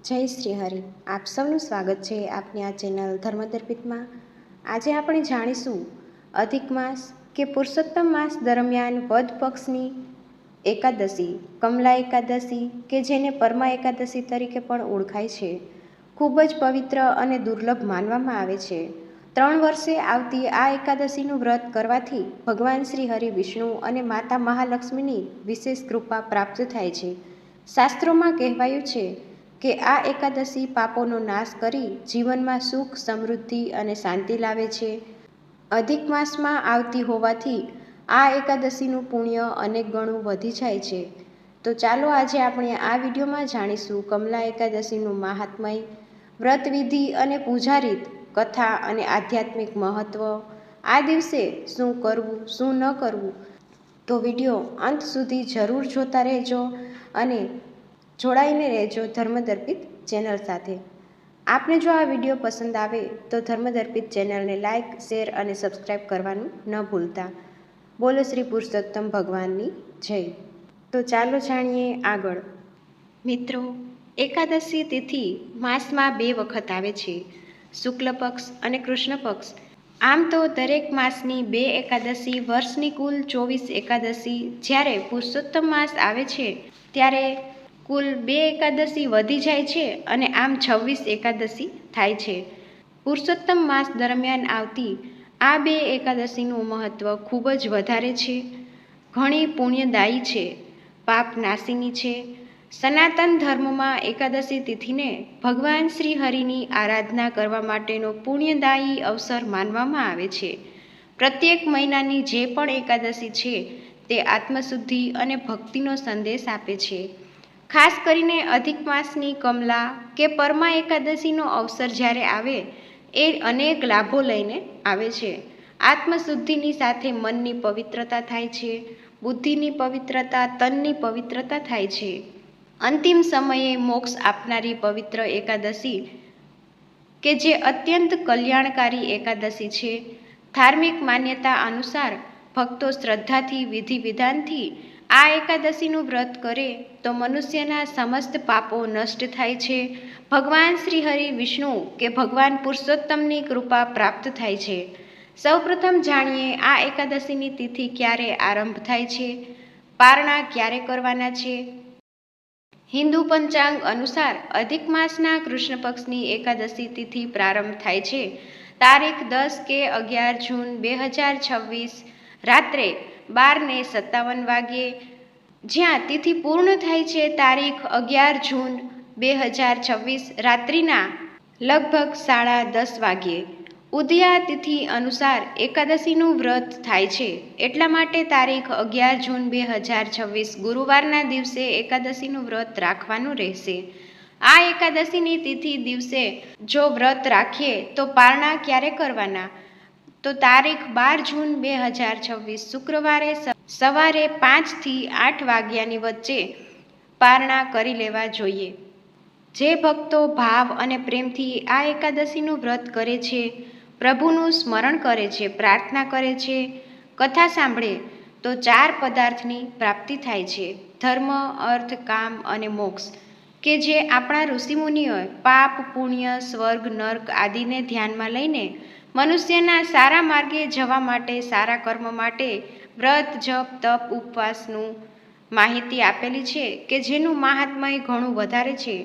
જય શ્રી હરિ. આપ સૌનું સ્વાગત છે આપની આ ચેનલ ધર્મદર્પિતમાં. આજે આપણે જાણીશું અધિક માસ કે પુરુષોત્તમ માસ દરમિયાન વદ પક્ષની એકાદશી, કમલા એકાદશી કે જેને પરમા એકાદશી તરીકે પણ ઓળખાય છે, ખૂબ જ પવિત્ર અને દુર્લભ માનવામાં આવે છે. 3 વર્ષે આવતી આ એકાદશીનું વ્રત કરવાથી ભગવાન શ્રી હરિ વિષ્ણુ અને માતા મહાલક્ષ્મીની વિશેષ કૃપા પ્રાપ્ત થાય છે. શાસ્ત્રોમાં કહેવાયું છે કે આ એકાદશી પાપોનો નાશ કરી જીવનમાં સુખ, સમૃદ્ધિ અને શાંતિ લાવે છે. અધિક માસમાં આવતી હોવાથી આ એકાદશીનું પુણ્ય અનેક ગણું વધી જાય છે. તો ચાલો આજે આપણે આ વિડીયોમાં જાણીશું કમલા એકાદશીનું મહાત્મય, વ્રતવિધિ અને પૂજા રીત, કથા અને આધ્યાત્મિક મહત્ત્વ. આ દિવસે શું કરવું, શું ન કરવું, તો વિડીયો અંત સુધી જરૂર જોતા રહેજો અને જોડાઈને રહેજો ધર્મદર્પિત ચેનલ સાથે. આપને જો આ વિડીયો પસંદ આવે તો ધર્મદર્પિત ચેનલને લાઇક, શેર અને સબસ્ક્રાઈબ કરવાનું ન ભૂલતા. બોલો શ્રી પુરુષોત્તમ ભગવાનની જય. તો ચાલો જાણીએ આગળ. મિત્રો, એકાદશી તિથિ માસમાં 2 વખત આવે છે, શુક્લ પક્ષ અને કૃષ્ણ પક્ષ. આમ તો દરેક માસની 2 એકાદશી વર્ષની કુલ 24 એકાદશી, જ્યારે પુરુષોત્તમ માસ આવે છે ત્યારે કુલ 2 એકાદશી વધી જાય છે અને આમ 26 એકાદશી થાય છે. પુરુષોત્તમ માસ દરમિયાન આવતી આ 2 એકાદશીનું મહત્ત્વ ખૂબ જ વધારે છે, ઘણી પુણ્યદાયી છે, પાપ નાશીની છે. સનાતન ધર્મમાં એકાદશી તિથિને ભગવાન શ્રી હરિની આરાધના કરવા માટેનો પુણ્યદાયી અવસર માનવામાં આવે છે. પ્રત્યેક મહિનાની જે પણ એકાદશી છે તે આત્મશુદ્ધિ અને ભક્તિનો સંદેશ આપે છે. ખાસ કરીને અધિક માસની કમલા કે પરમા એકાદશીનો અવસર જ્યારે આવે એ અનેક લાભો લઈને આવે છે. આત્મશુદ્ધિની સાથે મનની પવિત્રતા થાય છે, બુદ્ધિની પવિત્રતા, તનની પવિત્રતા થાય છે. અંતિમ સમયે મોક્ષ આપનારી પવિત્ર એકાદશી કે જે અત્યંત કલ્યાણકારી એકાદશી છે. ધાર્મિક માન્યતા અનુસાર ભક્તો શ્રદ્ધાથી, વિધિ વિધાનથી આ એકાદશીનું વ્રત કરે તો મનુષ્યના સમસ્ત પાપો નષ્ટ થાય છે. ભગવાન શ્રી હરિ વિષ્ણુ કે ભગવાન પુરુષોત્તમની કૃપા પ્રાપ્ત થાય છે. સૌપ્રથમ જાણીએ આ એકાદશીની તિથિ ક્યારે આરંભ થાય છે, પારણા ક્યારે કરવાના છે. હિન્દુ પંચાંગ અનુસાર અધિક માસના કૃષ્ણ પક્ષની એકાદશી તિથિ પ્રારંભ થાય છે તારીખ 10 કે 11 જૂન 2026 રાત્રે 12:57 વાગ્યે, જ્યાં તિથિ પૂર્ણ થાય છે તારીખ 11 જૂન 2026 રાત્રિના લગભગ 10:30 વાગ્યે. ઉદયા તિથિ અનુસાર એકાદશીનું વ્રત થાય છે, એટલા માટે તારીખ 11 જૂન 2026 ગુરુવારના દિવસે એકાદશીનું વ્રત રાખવાનું રહેશે. આ એકાદશીની તિથિ દિવસે જો વ્રત રાખીએ તો પારણા ક્યારે કરવાના, તો તારીખ 12 જૂન 2026 શુક્રવારે સવારે 5 થી 8 વાગ્યાની વચ્ચે પારણા કરી લેવા જોઈએ. જે ભક્તો ભાવ અને પ્રેમથી આ એકાદશીનું વ્રત કરે છે, પ્રભુનું સ્મરણ કરે છે, પ્રાર્થના કરે છે, કથા સાંભળે તો 4 પદાર્થની પ્રાપ્તિ થાય છે: ધર્મ, અર્થ, કામ અને મોક્ષ. કે જે આપણા ઋષિમુનિઓએ પાપ, પુણ્ય, સ્વર્ગ, નર્ક આદિને ધ્યાનમાં લઈને મનુષ્યના સારા માર્ગે જવા માટે, સારા કર્મ માટે વ્રત, જપ, તપ, ઉપવાસનું માહિતી આપેલી છે કે જેનું મહાત્મય ઘણું વધારે છે.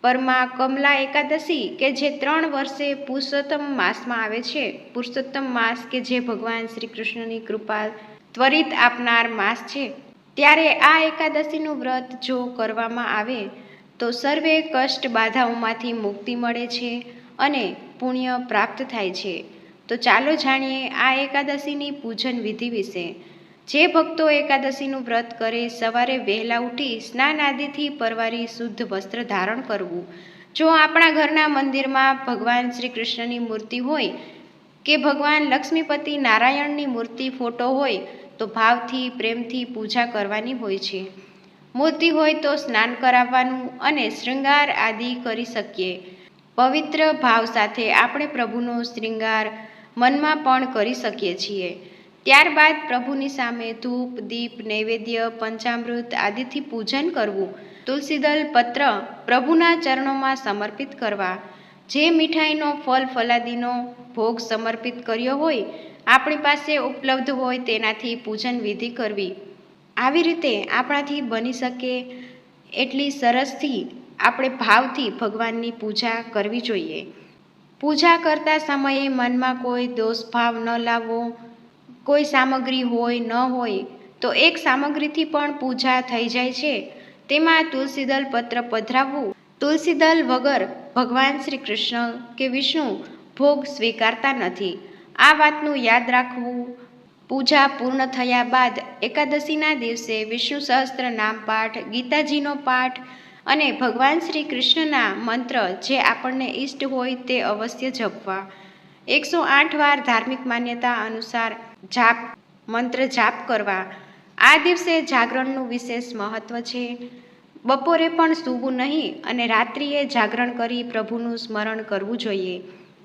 પરમા કમલા એકાદશી કે જે 3 વર્ષે પુરુષોત્તમ માસમાં આવે છે, પુરુષોત્તમ માસ કે જે ભગવાન શ્રી કૃષ્ણની કૃપા ત્વરિત આપનાર માસ છે, ત્યારે આ એકાદશીનું વ્રત જો કરવામાં આવે તો સર્વે કષ્ટ બાધાઓમાંથી મુક્તિ મળે છે અને પુણ્ય પ્રાપ્ત થાય છે. તો ચાલો જાણીએ આ એકાદશીની પૂજન વિધિ વિશે. જે ભક્તો એકાદશીનું વ્રત કરે, સવારે વહેલા ઉઠી સ્નાન આદિથી પરવારી શુદ્ધ વસ્ત્ર ધારણ કરવું. જો આપણા ઘરના મંદિરમાં ભગવાન શ્રી કૃષ્ણની મૂર્તિ હોય કે ભગવાન લક્ષ્મીપતિ નારાયણની મૂર્તિ, ફોટો હોય તો ભાવથી, પ્રેમથી પૂજા કરવાની હોય છે. મૂર્તિ હોય તો સ્નાન કરાવવાનું અને શૃંગાર આદિ કરી શકીએ. પવિત્ર ભાવ સાથે આપણે પ્રભુનો શૃંગાર મનમાં પણ કરી શકીએ છીએ. ત્યારબાદ પ્રભુની સામે ધૂપ, દીપ, નૈવેદ્ય, પંચામૃત આદિથી પૂજન કરવું. તુલસીદલ પત્ર પ્રભુના ચરણોમાં સમર્પિત કરવા. જે મીઠાઈનો ફલ ફલાદીનો ભોગ સમર્પિત કર્યો હોય, આપણી પાસે ઉપલબ્ધ હોય તેનાથી પૂજન વિધિ કરવી. આવી રીતે આપણાથી બની શકે એટલી સરસથી આપણે ભાવથી ભગવાનની પૂજા કરવી જોઈએ. પૂજા કરતા સમયે મનમાં કોઈ દોષભાવ ન લાવવો. કોઈ સામગ્રી હોય ન હોય તો એક સામગ્રીથી પણ પૂજા થઈ જાય છે, તેમાં તુલસીદલ પત્ર પધરાવવું. તુલસીદલ વગર ભગવાન શ્રી કૃષ્ણ કે વિષ્ણુ ભોગ સ્વીકારતા નથી. આ વાતનું યાદ રાખવું. પૂજા પૂર્ણ થયા બાદ એકાદશીના દિવસે વિષ્ણુ સહસ્ત્ર નામ પાઠ, ગીતાજીનો પાઠ અને ભગવાન શ્રી કૃષ્ણના મંત્ર જે આપણને ઈષ્ટ હોય તે અવશ્ય જપવા. 108 વાર ધાર્મિક માન્યતા અનુસાર મંત્ર જાપ કરવા. આ દિવસે જાગરણનું વિશેષ મહત્વ છે. બપોરે પણ સૂવું નહીં અને રાત્રિએ જાગરણ કરી પ્રભુનું સ્મરણ કરવું જોઈએ.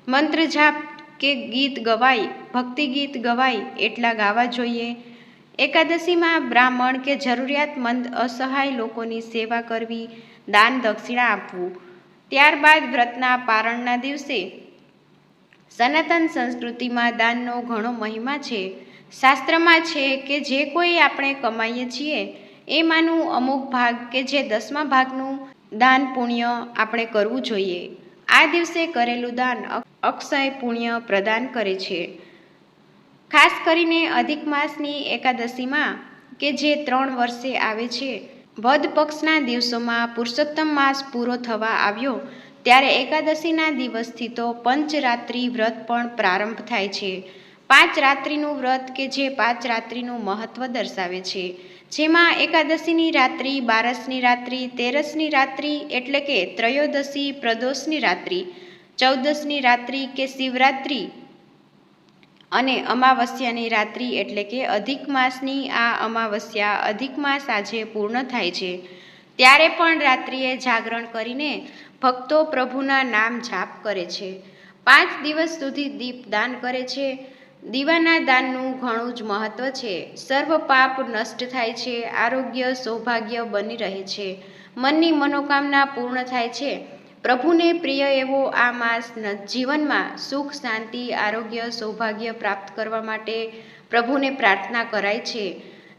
મંત્ર જાપ કે ગીત ગવાય, ભક્તિ ગીત ગવાય એટલા ગાવા જોઈએ. એકાદશીમાં બ્રાહ્મણ કે જરૂરિયાતમંદ અસહાય લોકોની સેવા કરવી, દાન દક્ષિણા આપવું. ત્યારબાદ વ્રતના પારણના દિવસે સનાતન સંસ્કૃતિમાં દાનનો ઘણો મહિમા છે. શાસ્ત્રમાં છે કે જે કોઈ આપણે કમાઈએ છીએ એમાંનું અમુક ભાગ કે જે 10મા ભાગનું દાન પુણ્ય આપણે કરવું જોઈએ. આ દિવસે કરેલું દાન અક્ષય પુણ્ય પ્રદાન કરે છે. ખાસ કરીને અધિક માસની એકાદશીમાં કે જે 3 વર્ષે આવે છે, વદ પક્ષના દિવસોમાં પુરુષોત્તમ માસ પૂરો થવા આવ્યો ત્યારે એકાદશીના દિવસથી તો પંચરાત્રિ વ્રત પણ પ્રારંભ થાય છે. 5 રાત્રિનું વ્રત કે જે 5 રાત્રિનું મહત્વ દર્શાવે છે, જેમાં એકાદશીની રાત્રિ, 12સની રાત્રિ, 13સની રાત્રિ એટલે કે ત્રયોદશી પ્રદોષની રાત્રિ, 14સની રાત્રિ કે શિવરાત્રિ અને અમાવસ્યાની રાત્રિ એટલે કે અધિક માસની આ અમાવસ્યા અધિક માસ આજે પૂર્ણ થાય છે ત્યારે પણ રાત્રિએ જાગરણ કરીને ભક્તો પ્રભુના નામ જાપ કરે છે. 5 દિવસ સુધી દીપદાન કરે છે. દીવાના દાનનું ઘણું જ મહત્વ છે. સર્વ પાપ નષ્ટ થાય છે, આરોગ્ય સૌભાગ્ય બની રહે છે, મનની મનોકામના પૂર્ણ થાય છે. પ્રભુને પ્રિય એવો આ માસ જીવનમાં સુખ, શાંતિ, આરોગ્ય, સૌભાગ્ય પ્રાપ્ત કરવા માટે પ્રભુને પ્રાર્થના કરાય છે.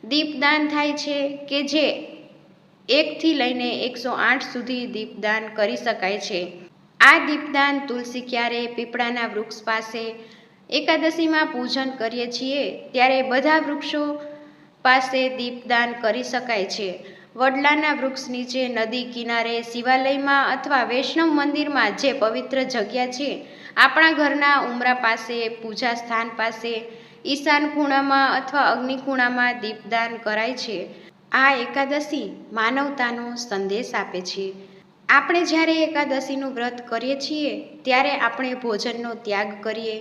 દીપદાન થાય છે કે જે 1 થી લઈને 108 સુધી દીપદાન કરી શકાય છે. આ દીપદાન તુલસી ક્યારે, પીપળાના વૃક્ષ પાસે એકાદશીમાં પૂજન કરીએ છીએ ત્યારે બધા વૃક્ષો પાસે દીપદાન કરી શકાય છે. વડલાના વૃક્ષ નીચે, નદી કિનારે, શિવાલયમાં અથવા વૈષ્ણવ મંદિરમાં જે પવિત્ર જગ્યા છે, આપણા ઘરના ઉંબરા પાસે, પૂજા સ્થાન પાસે, ઈશાન ખૂણામાં અથવા અગ્નિ ખૂણામાં દીપદાન કરાય છે. આ એકાદશી માનવતાનો સંદેશ આપે છે. આપણે જ્યારે એકાદશીનું વ્રત કરીએ છીએ ત્યારે આપણે ભોજનનો ત્યાગ કરીએ.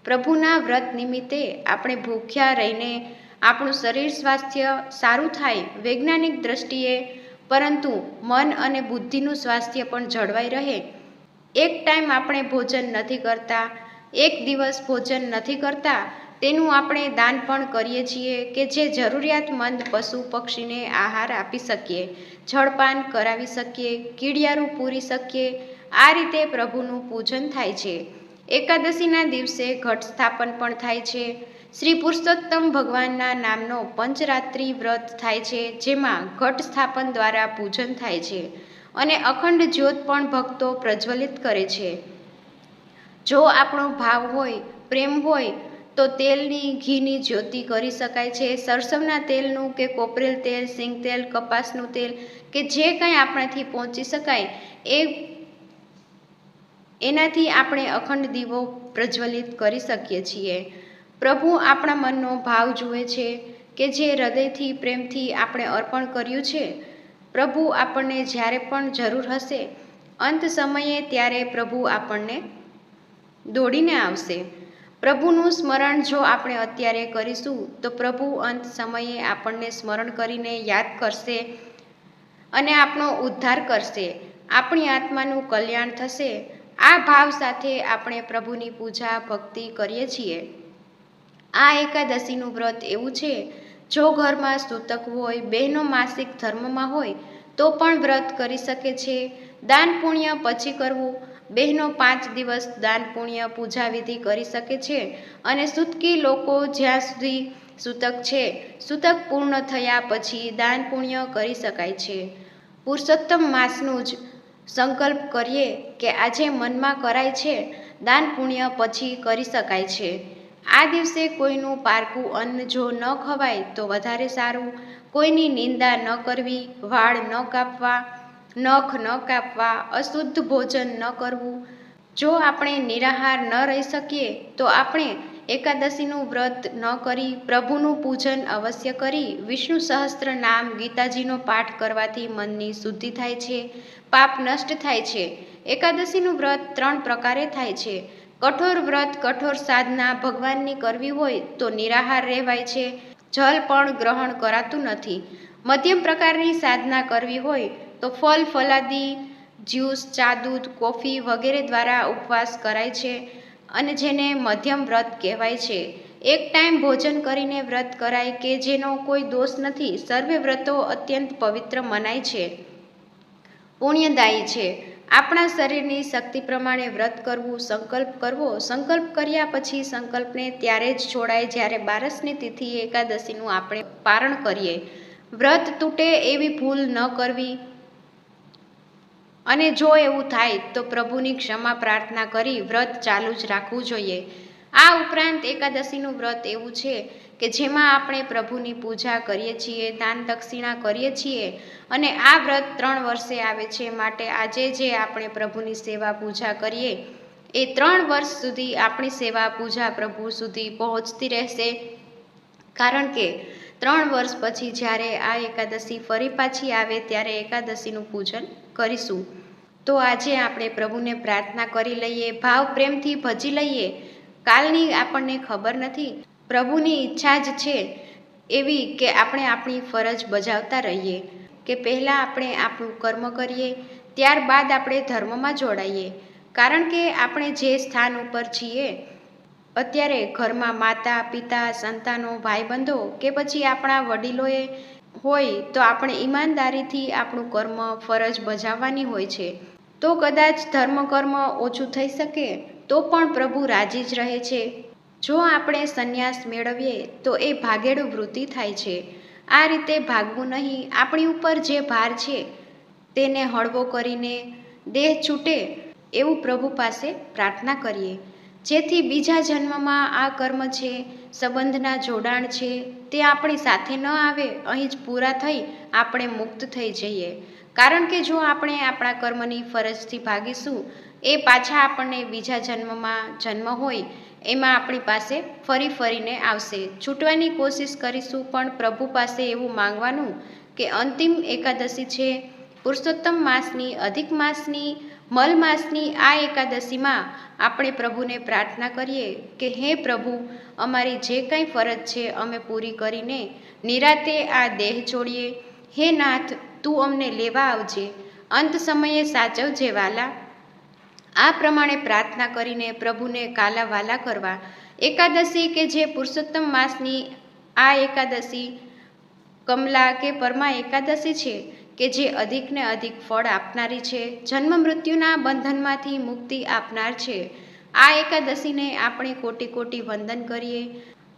પ્રભુના વ્રત નિમિત્તે આપણે ભૂખ્યા રહીને આપણું શરીર સ્વાસ્થ્ય સારું થાય વૈજ્ઞાનિક દ્રષ્ટિએ, પરંતુ મન અને બુદ્ધિનું સ્વાસ્થ્ય પણ જળવાઈ રહે. એક ટાઈમ આપણે ભોજન નથી કરતા, એક દિવસ ભોજન નથી કરતા, તેનું આપણે દાન પણ કરીએ છીએ કે જે જરૂરિયાતમંદ પશુ પક્ષીને આહાર આપી શકીએ, જળપાન કરાવી શકીએ, કીડિયારું પૂરી શકીએ. આ રીતે પ્રભુનું પૂજન થાય છે. એકાદશીના દિવસે ઘટ સ્થાપન પણ થાય છે. શ્રી પુરુષોત્તમ ભગવાનના નામનો પંચરાત્રિ વ્રત થાય છે, જેમાં ઘટ સ્થાપન દ્વારા પૂજન થાય છે અને અખંડ જ્યોત પણ ભક્તો પ્રજ્વલિત કરે છે. જો આપણો ભાવ હોય, પ્રેમ હોય તો તેલની, ઘીની જ્યોતિ કરી શકાય છે. સરસવના તેલનું કે કોપરેલ તેલ, સિંગ તેલ, કપાસનું તેલ કે જે કંઈ આપણાથી પહોંચી શકાય એનાથી આપણે અખંડ દીવો પ્રજ્વલિત કરી શકીએ છીએ. પ્રભુ આપણા મનનો ભાવ જુએ છે કે જે હૃદયથી, પ્રેમથી આપણે અર્પણ કર્યું છે. પ્રભુ આપણને જ્યારે પણ જરૂર હશે અંત સમયે ત્યારે પ્રભુ આપણને દોડીને આવશે. પ્રભુનું સ્મરણ જો આપણે અત્યારે કરીશું તો પ્રભુ અંત સમયે આપણને સ્મરણ કરીને યાદ કરશે અને આપણો ઉદ્ધાર કરશે. આપણી આત્માનું કલ્યાણ થશે. આ ભાવ સાથે આપણે પ્રભુની પૂજા ભક્તિ કરીએ છીએ. આ એકાદશીનું વ્રત એવું છે, જો ઘરમાં સૂતક હોય, બહેનો માસિક ધર્મમાં હોય તો પણ વ્રત કરી શકે છે. દાન પુણ્ય પછી કરવું. બહેનો 5 દિવસ દાન પુણ્ય પૂજા વિધિ કરી શકે છે અને સૂતકી લોકો જ્યાં સુધી સૂતક છે, સૂતક પૂર્ણ થયા પછી દાન પુણ્ય કરી શકાય છે. પુરુષોત્તમ માસનું જ સંકલ્પ કરીએ કે આજે મનમાં કરાય છે, દાન પુણ્ય પછી કરી શકાય છે. આ દિવસે કોઈનું પારકું અન્ન જો ન ખવાય તો વધારે સારું. કોઈની નિંદા ન કરવી, વાળ ન કાપવા, નખ ન કાપવા, અશુદ્ધ ભોજન ન કરવું. જો આપણે નિરાહાર ન રહી શકીએ તો આપણે એકાદશીનું વ્રત ન કરી પ્રભુનું પૂજન અવશ્ય કરી વિષ્ણુ સહસ્ત્ર નામ ગીતાજીનો પાઠ કરવાથી મનની શુદ્ધિ થાય છે, પાપ નષ્ટ થાય છે. એકાદશીનું વ્રત 3 પ્રકારે થાય છે. કઠોર વ્રત, કઠોર સાધના ભગવાનની કરવી હોય તો નિરાહાર રહેવાય છે, જલ પણ ગ્રહણ કરાતું નથી. મધ્યમ પ્રકારની સાધના કરવી હોય તો ફલ ફલાદી, જ્યુસ, ચા, દૂધ, કોફી વગેરે દ્વારા ઉપવાસ કરાય છે અને જેને મધ્યમ વ્રત કહેવાય છે. એક ટાઈમ ભોજન કરીને વ્રત કરાય કે જેનો કોઈ દોષ નથી. સર્વે વ્રતો અત્યંત પવિત્ર મનાય છે, પુણ્યદાયી છે. આપણા શરીરની શક્તિ પ્રમાણે વ્રત કરવું, સંકલ્પ કરવો. સંકલ્પ કર્યા પછી સંકલ્પને ત્યારે જ છોડાય જ્યારે 12સની તિથિએ એકાદશીનું આપણે પારણ કરીએ. વ્રત તૂટે એવી ભૂલ ન કરવી અને જો એવું થાય તો પ્રભુની ક્ષમા પ્રાર્થના કરી વ્રત ચાલુ જ રાખવું જોઈએ. આ ઉપરાંત એકાદશીનું વ્રત એવું છે કે જેમાં આપણે પ્રભુની પૂજા કરીએ છીએ, દાન દક્ષિણા કરીએ છીએ અને આ વ્રત 3 વર્ષે આવે છે. માટે આજે જે આપણે પ્રભુની સેવા પૂજા કરીએ એ 3 વર્ષ સુધી આપણી સેવા પૂજા પ્રભુ સુધી પહોંચતી રહેશે. કારણ કે 3 વર્ષ પછી જ્યારે આ એકાદશી ફરી પાછી આવે ત્યારે એકાદશીનું પૂજન કરીશું. તો આજે આપણે પ્રભુને પ્રાર્થના કરી લઈએ, ભાવ પ્રેમથી ભજી લઈએ. કાલની આપણને ખબર નથી. પ્રભુની ઈચ્છા જ છે એવી કે આપણે આપણી ફરજ બજાવતા રહીએ, કે પહેલાં આપણે આપણું કર્મ કરીએ, ત્યારબાદ આપણે ધર્મમાં જોડાઈએ. કારણ કે આપણે જે સ્થાન ઉપર છીએ અત્યારે ઘરમાં માતા પિતા, સંતાનો, ભાઈબંધો કે પછી આપણા વડીલોએ હોય તો આપણે ઈમાનદારીથી આપણું કર્મ ફરજ બજાવવાની હોય છે. તો કદાચ ધર્મ કર્મ ઓછું થઈ શકે તો પણ પ્રભુ રાજી જ રહે છે. જો આપણે સંન્યાસ મેળવીએ તો એ ભાગેડુ વૃત્તિ થાય છે. આ રીતે ભાગવું નહીં. આપણી ઉપર જે ભાર છે તેને હળવો કરીને દેહ છૂટે એવું પ્રભુ પાસે પ્રાર્થના કરીએ, જેથી બીજા જન્મમાં આ કર્મ છે, સંબંધના જોડાણ છે તે આપણી સાથે ન આવે, અહીં જ પૂરા થઈ આપણે મુક્ત થઈ જઈએ. કારણ કે જો આપણે આપણા કર્મની ફરજથી ભાગીશું એ પાછા આપણને બીજા જન્મમાં જન્મ હોય એમાં આપણી પાસે ફરીને આવશે. છૂટવાની કોશિશ કરીશું પણ પ્રભુ પાસે એવું માંગવાનું કે અંતિમ એકાદશી છે, પુરુષોત્તમ માસની, અધિક માસની, મલ માસની આ એકાદશીમાં આપણે પ્રભુને પ્રાર્થના કરીએ કે હે પ્રભુ, અમારી જે કંઈ ફરજ છે અમે પૂરી કરીને નિરાતે આ દેહ છોડીએ. હે નાથ, તું અમને લેવા આવજે, અંત સમયે સાચવજે વાલા. આ પ્રમાણે પ્રાર્થના કરીને પ્રભુને કાલાવાલા કરવા. એકાદશી કે જે પુરુષોત્તમ માસની આ એકાદશી કમલા કે પરમા એકાદશી છે કે જે અધિકને અધિક ફળ આપનારી છે, જન્મ મૃત્યુના બંધનમાંથી મુક્તિ આપનાર છે. આ એકાદશીને આપણે કોટી કોટી વંદન કરીએ.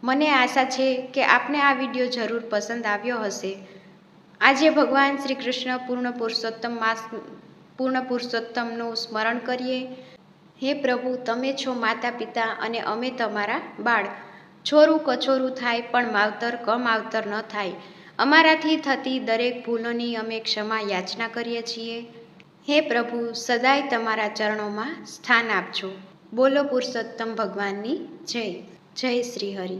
મને આશા છે કે આપને આ વિડીયો જરૂર પસંદ આવ્યો હશે. આજે ભગવાન શ્રી કૃષ્ણ પૂર્ણ પુરુષોત્તમનું સ્મરણ કરીએ. હે પ્રભુ, તમે છો માતા પિતા અને અમે તમારા બાળ. છોરું કછોરું થાય પણ માવતર કમાવતર ન થાય. અમારાથી થતી દરેક ભૂલોની અમે ક્ષમા યાચના કરીએ છીએ. હે પ્રભુ, સદાય તમારા ચરણોમાં સ્થાન આપજો. બોલો પુરુષોત્તમ ભગવાનની જય. જય શ્રી હરિ.